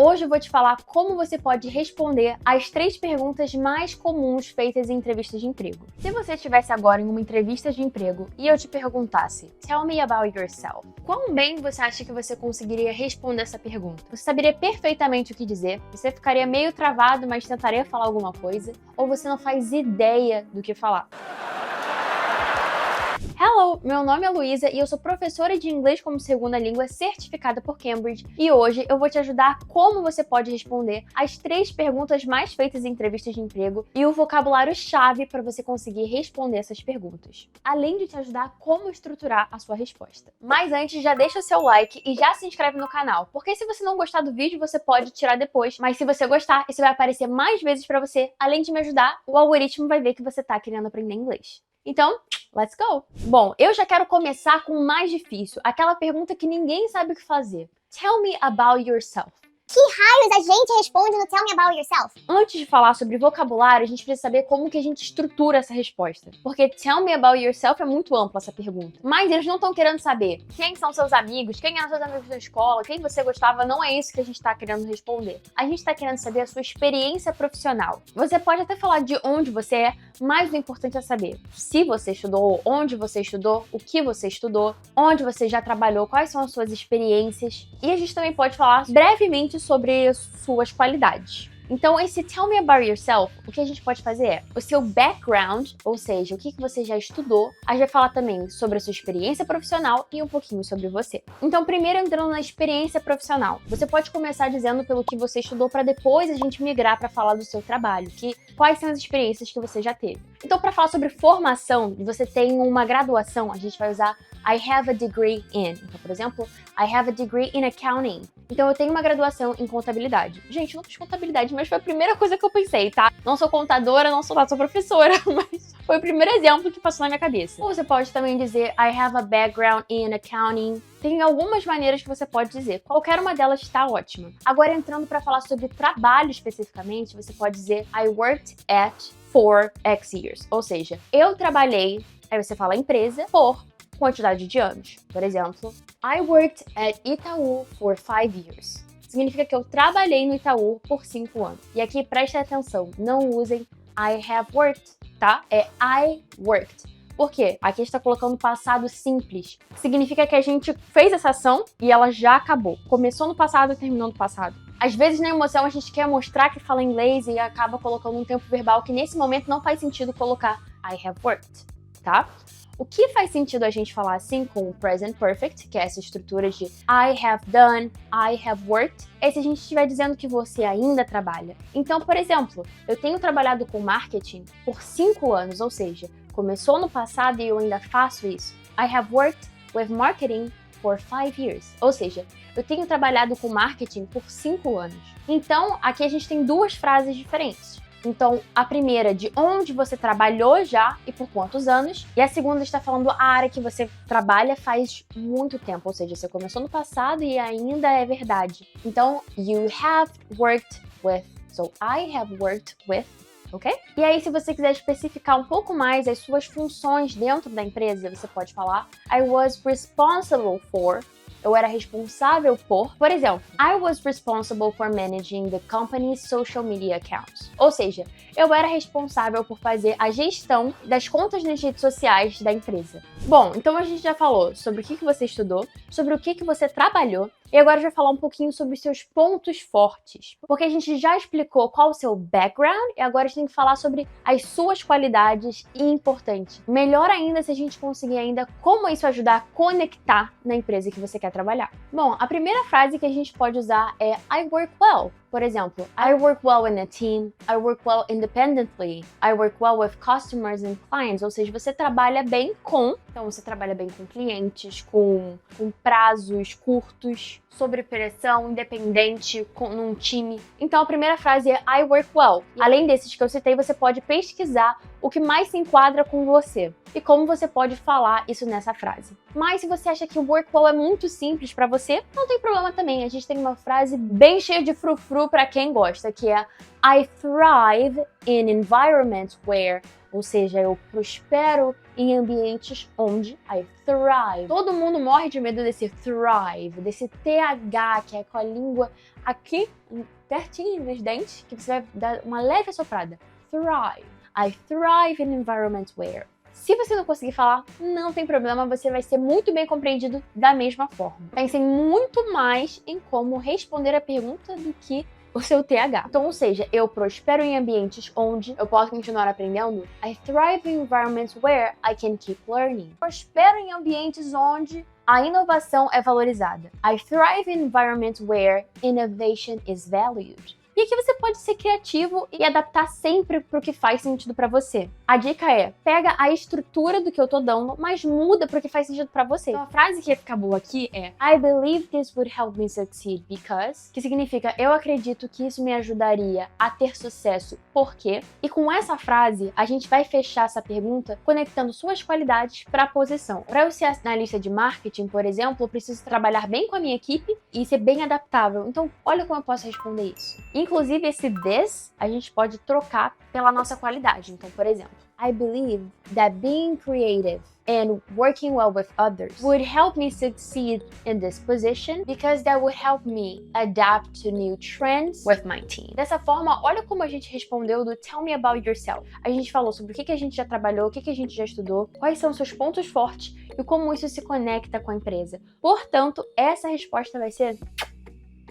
Hoje eu vou te falar como você pode responder as 3 perguntas mais comuns feitas em entrevistas de emprego. Se você estivesse agora em uma entrevista de emprego e eu te perguntasse, Tell me about yourself, quão bem você acha que você conseguiria responder essa pergunta? Você saberia perfeitamente o que dizer? Você ficaria meio travado, mas tentaria falar alguma coisa? Ou você não faz ideia do que falar? Hello, meu nome é Luísa e eu sou professora de inglês como segunda língua certificada por Cambridge e hoje eu vou te ajudar como você pode responder as 3 perguntas mais feitas em entrevistas de emprego e o vocabulário-chave para você conseguir responder essas perguntas, além de te ajudar como estruturar a sua resposta. Mas antes, já deixa o seu like e já se inscreve no canal, porque se você não gostar do vídeo, você pode tirar depois, mas se você gostar, isso vai aparecer mais vezes para você, além de me ajudar, o algoritmo vai ver que você está querendo aprender inglês. Então, let's go! Bom, eu já quero começar com o mais difícil, aquela pergunta que ninguém sabe o que fazer. Tell me about yourself. Que raios a gente responde no Tell Me About Yourself? Antes de falar sobre vocabulário, a gente precisa saber como que a gente estrutura essa resposta. Porque Tell me about yourself é muito ampla essa pergunta. Mas eles não estão querendo saber quem são seus amigos, quem eram seus amigos da escola, quem você gostava, não é isso que a gente está querendo responder. A gente está querendo saber a sua experiência profissional. Você pode até falar de onde você é, mas o importante é saber se você estudou, onde você estudou, o que você estudou, onde você já trabalhou, quais são as suas experiências. E a gente também pode falar brevemente sobre suas qualidades. Então, esse Tell Me About Yourself, o que a gente pode fazer é o seu background, ou seja, o que você já estudou. A gente vai falar também sobre a sua experiência profissional e um pouquinho sobre você. Então, primeiro entrando na experiência profissional. Você pode começar dizendo pelo que você estudou para depois a gente migrar para falar do seu trabalho, quais são as experiências que você já teve. Então, para falar sobre formação, você tem uma graduação, a gente vai usar I have a degree in. Então, por exemplo, I have a degree in accounting. Então, eu tenho uma graduação em contabilidade. Gente, eu não fiz contabilidade, mas foi a primeira coisa que eu pensei, tá? Não sou contadora, não sou professora, mas foi o primeiro exemplo que passou na minha cabeça. Ou você pode também dizer I have a background in accounting. Tem algumas maneiras que você pode dizer. Qualquer uma delas está ótima. Agora, entrando para falar sobre trabalho especificamente, você pode dizer I worked at for X years. Ou seja, eu trabalhei, aí você fala empresa, por quantidade de anos. Por exemplo, I worked at Itaú for 5 years. Significa que eu trabalhei no Itaú por 5 anos. E aqui, preste atenção, não usem I have worked, tá? É I worked. Por quê? Aqui está colocando passado simples. Significa que a gente fez essa ação e ela já acabou. Começou no passado e terminou no passado. Às vezes, na emoção, a gente quer mostrar que fala inglês e acaba colocando um tempo verbal que, nesse momento, não faz sentido colocar I have worked, tá? O que faz sentido a gente falar assim com o present perfect, que é essa estrutura de I have done, I have worked, é se a gente estiver dizendo que você ainda trabalha. Então, por exemplo, eu tenho trabalhado com marketing por 5 anos, ou seja, começou no passado e eu ainda faço isso. I have worked with marketing for 5 years. Ou seja, eu tenho trabalhado com marketing por 5 anos. Então, aqui a gente tem 2 frases diferentes. Então, a primeira de onde você trabalhou já e por quantos anos. E a segunda está falando a área que você trabalha faz muito tempo. Ou seja, você começou no passado e ainda é verdade. Então, you have worked with. So, I have worked with. Ok? E aí, se você quiser especificar um pouco mais as suas funções dentro da empresa, você pode falar I was responsible for. Eu era responsável por exemplo, I was responsible for managing the company's social media accounts. Ou seja, eu era responsável por fazer a gestão das contas nas redes sociais da empresa. Bom, então a gente já falou sobre o que você estudou, sobre o que você trabalhou, e agora a gente vai falar um pouquinho sobre os seus pontos fortes. Porque a gente já explicou qual o seu background, e agora a gente tem que falar sobre as suas qualidades e, importante, melhor ainda se a gente conseguir ainda como isso ajudar a conectar na empresa que você quer trabalhar. Bom, a primeira frase que a gente pode usar é I work well. Por exemplo, I work well in a team, I work well independently, I work well with customers and clients, ou seja, você trabalha bem com, então você trabalha bem com clientes, com prazos curtos, sob pressão, independente, num time. Então a primeira frase é I work well. Além desses que eu citei, você pode pesquisar o que mais se enquadra com você e como você pode falar isso nessa frase. Mas se você acha que o work well é muito simples para você, não tem problema também. A gente tem uma frase bem cheia de frufru para quem gosta, que é I thrive in environments where Ou seja, eu prospero em ambientes onde I thrive. Todo mundo morre de medo desse thrive, desse TH, que é com a língua aqui, pertinho nos dentes, que você vai dar uma leve assoprada. Thrive. I thrive in environments where. Se você não conseguir falar, não tem problema, você vai ser muito bem compreendido da mesma forma. Pensem muito mais em como responder a pergunta do que o seu TH. Então, ou seja, eu prospero em ambientes onde eu posso continuar aprendendo. I thrive in environments where I can keep learning. Prospero em ambientes onde a inovação é valorizada. I thrive in environments where innovation is valued. E aqui você pode ser criativo e adaptar sempre para o que faz sentido para você. A dica é, pega a estrutura do que eu tô dando, mas muda para o que faz sentido para você. Então a frase que ia ficar boa aqui é I believe this would help me succeed because, que significa eu acredito que isso me ajudaria a ter sucesso porque. E com essa frase, a gente vai fechar essa pergunta conectando suas qualidades para a posição. Para eu ser analista de marketing, por exemplo, eu preciso trabalhar bem com a minha equipe e ser bem adaptável. Então, olha como eu posso responder isso. Inclusive, esse this, a gente pode trocar pela nossa qualidade. Então, por exemplo, I believe that being creative and working well with others would help me succeed in this position because that would help me adapt to new trends with my team. Dessa forma, olha como a gente respondeu do Tell me about yourself. A gente falou sobre o que a gente já trabalhou, o que a gente já estudou, quais são seus pontos fortes e como isso se conecta com a empresa. Portanto, essa resposta vai ser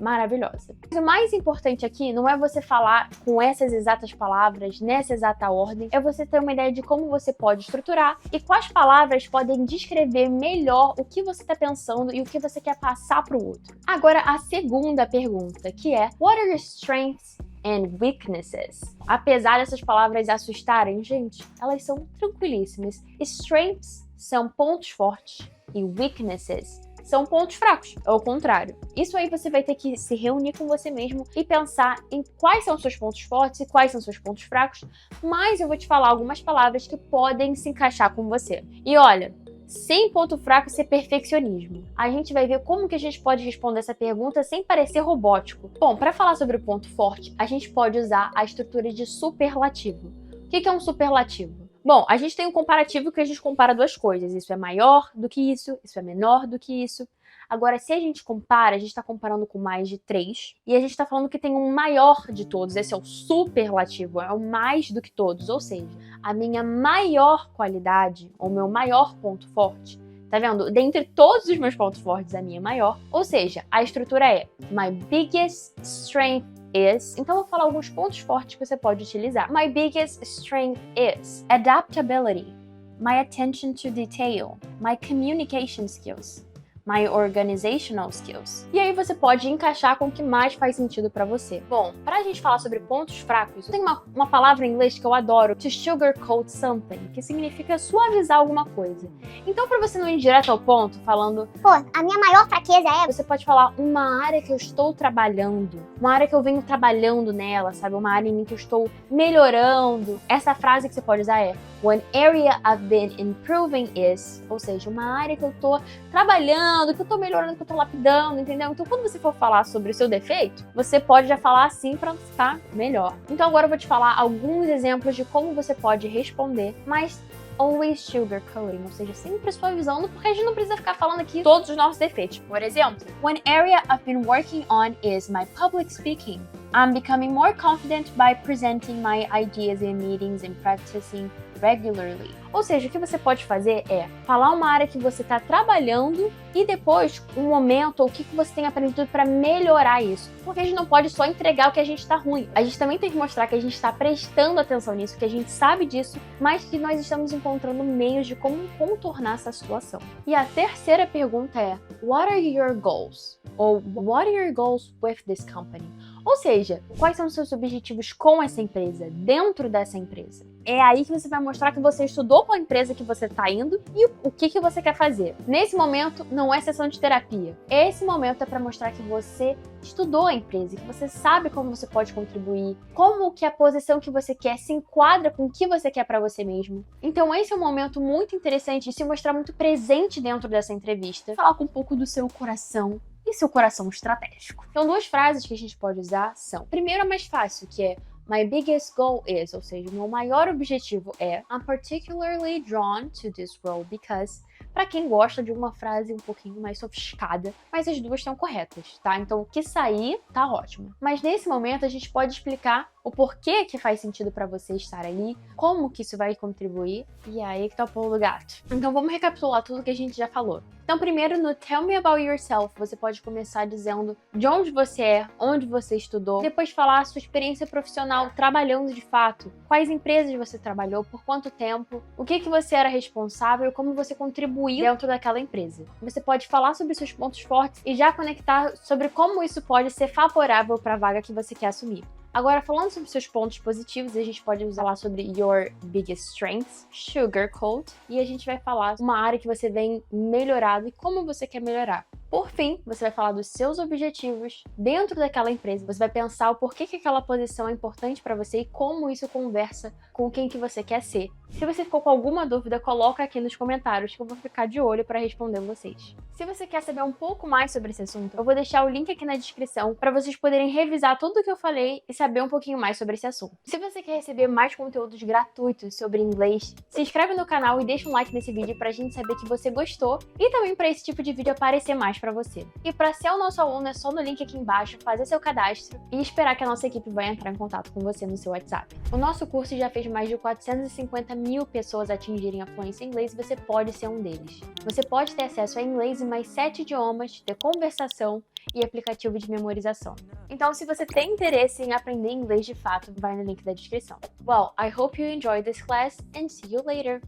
maravilhosa. Mas o mais importante aqui não é você falar com essas exatas palavras, nessa exata ordem, é você ter uma ideia de como você pode estruturar e quais palavras podem descrever melhor o que você está pensando e o que você quer passar para o outro. Agora, a segunda pergunta, que é What are your strengths and weaknesses? Apesar dessas palavras assustarem, gente, elas são tranquilíssimas. Strengths são pontos fortes e weaknesses são pontos fracos, ao contrário. Isso aí você vai ter que se reunir com você mesmo e pensar em quais são seus pontos fortes e quais são seus pontos fracos, mas eu vou te falar algumas palavras que podem se encaixar com você. E olha, sem ponto fraco ser perfeccionismo. A gente vai ver como que a gente pode responder essa pergunta sem parecer robótico. Bom, para falar sobre o ponto forte, a gente pode usar a estrutura de superlativo. O que é um superlativo? Bom, a gente tem um comparativo que a gente compara duas coisas. Isso é maior do que isso é menor do que isso. Agora, se a gente compara, a gente está comparando com mais de 3. E a gente está falando que tem um maior de todos. Esse é o superlativo, é o mais do que todos. Ou seja, a minha maior qualidade, ou meu maior ponto forte, tá vendo? Dentre todos os meus pontos fortes, a minha maior. Ou seja, a estrutura é My biggest strength is. Então, eu vou falar alguns pontos fortes que você pode utilizar. My biggest strength is adaptability, my attention to detail, my communication skills, my organizational skills. E aí você pode encaixar com o que mais faz sentido pra você. Bom, pra gente falar sobre pontos fracos, tem uma palavra em inglês que eu adoro, to sugarcoat something, que significa suavizar alguma coisa. Então, pra você não ir direto ao ponto, falando, Pô, a minha maior fraqueza é... você pode falar uma área que eu estou trabalhando, uma área que eu venho trabalhando nela, sabe? Uma área em mim que eu estou melhorando. Essa frase que você pode usar é One area I've been improving is, ou seja, uma área que eu tô trabalhando, que eu tô melhorando, que eu tô lapidando, entendeu? Então, quando você for falar sobre o seu defeito, você pode já falar assim pra ficar melhor. Então, agora eu vou te falar alguns exemplos de como você pode responder, mas always sugarcoating, ou seja, sempre suavizando, porque a gente não precisa ficar falando aqui todos os nossos defeitos. Por exemplo, one area I've been working on is my public speaking. I'm becoming more confident by presenting my ideas in meetings and practicing regularly. Ou seja, o que você pode fazer é falar uma área que você está trabalhando e depois um momento ou o que você tem aprendido para melhorar isso. Porque a gente não pode só entregar o que a gente está ruim. A gente também tem que mostrar que a gente está prestando atenção nisso, que a gente sabe disso, mas que nós estamos encontrando meios de como contornar essa situação. E a terceira pergunta é What are your goals? Ou What are your goals with this company? Ou seja, quais são os seus objetivos com essa empresa, dentro dessa empresa? É aí que você vai mostrar que você estudou com a empresa que você está indo e o que você quer fazer. Nesse momento, não é sessão de terapia. Esse momento é para mostrar que você estudou a empresa, que você sabe como você pode contribuir, como que a posição que você quer se enquadra com o que você quer para você mesmo. Então esse é um momento muito interessante de se mostrar muito presente dentro dessa entrevista, falar com um pouco do seu coração e seu coração estratégico. Então, duas frases que a gente pode usar são, primeiro, a mais fácil, que é My biggest goal is, ou seja, o meu maior objetivo é I'm particularly drawn to this role because, para quem gosta de uma frase um pouquinho mais sofisticada, mas as duas estão corretas, tá? Então, o que sair, tá ótimo. Mas nesse momento, a gente pode explicar o porquê que faz sentido para você estar ali, como que isso vai contribuir, e é aí que tá o pulo do gato. Então, vamos recapitular tudo que a gente já falou. Então, primeiro, no Tell Me About Yourself, você pode começar dizendo de onde você é, onde você estudou, depois falar a sua experiência profissional trabalhando de fato, quais empresas você trabalhou, por quanto tempo, o que você era responsável, como você contribuiu dentro daquela empresa. Você pode falar sobre seus pontos fortes e já conectar sobre como isso pode ser favorável para a vaga que você quer assumir. Agora, falando sobre seus pontos positivos, a gente pode falar sobre your biggest strengths, sugarcoat, e a gente vai falar uma área que você vem melhorado e como você quer melhorar. Por fim, você vai falar dos seus objetivos dentro daquela empresa. Você vai pensar o porquê que aquela posição é importante para você e como isso conversa com quem que você quer ser. Se você ficou com alguma dúvida, coloca aqui nos comentários que eu vou ficar de olho para responder vocês. Se você quer saber um pouco mais sobre esse assunto, eu vou deixar o link aqui na descrição para vocês poderem revisar tudo o que eu falei e saber um pouquinho mais sobre esse assunto. Se você quer receber mais conteúdos gratuitos sobre inglês, se inscreve no canal e deixa um like nesse vídeo pra gente saber que você gostou e também para esse tipo de vídeo aparecer mais para você. E para ser o nosso aluno é só no link aqui embaixo, fazer seu cadastro e esperar que a nossa equipe vai entrar em contato com você no seu WhatsApp. O nosso curso já fez mais de 450 mil pessoas atingirem a fluência em inglês e você pode ser um deles. Você pode ter acesso a inglês e mais 7 idiomas, ter conversação e aplicativo de memorização. Então, se você tem interesse em aprender inglês de fato, vai no link da descrição. Well, I hope you enjoyed this class and see you later.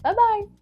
Bye bye!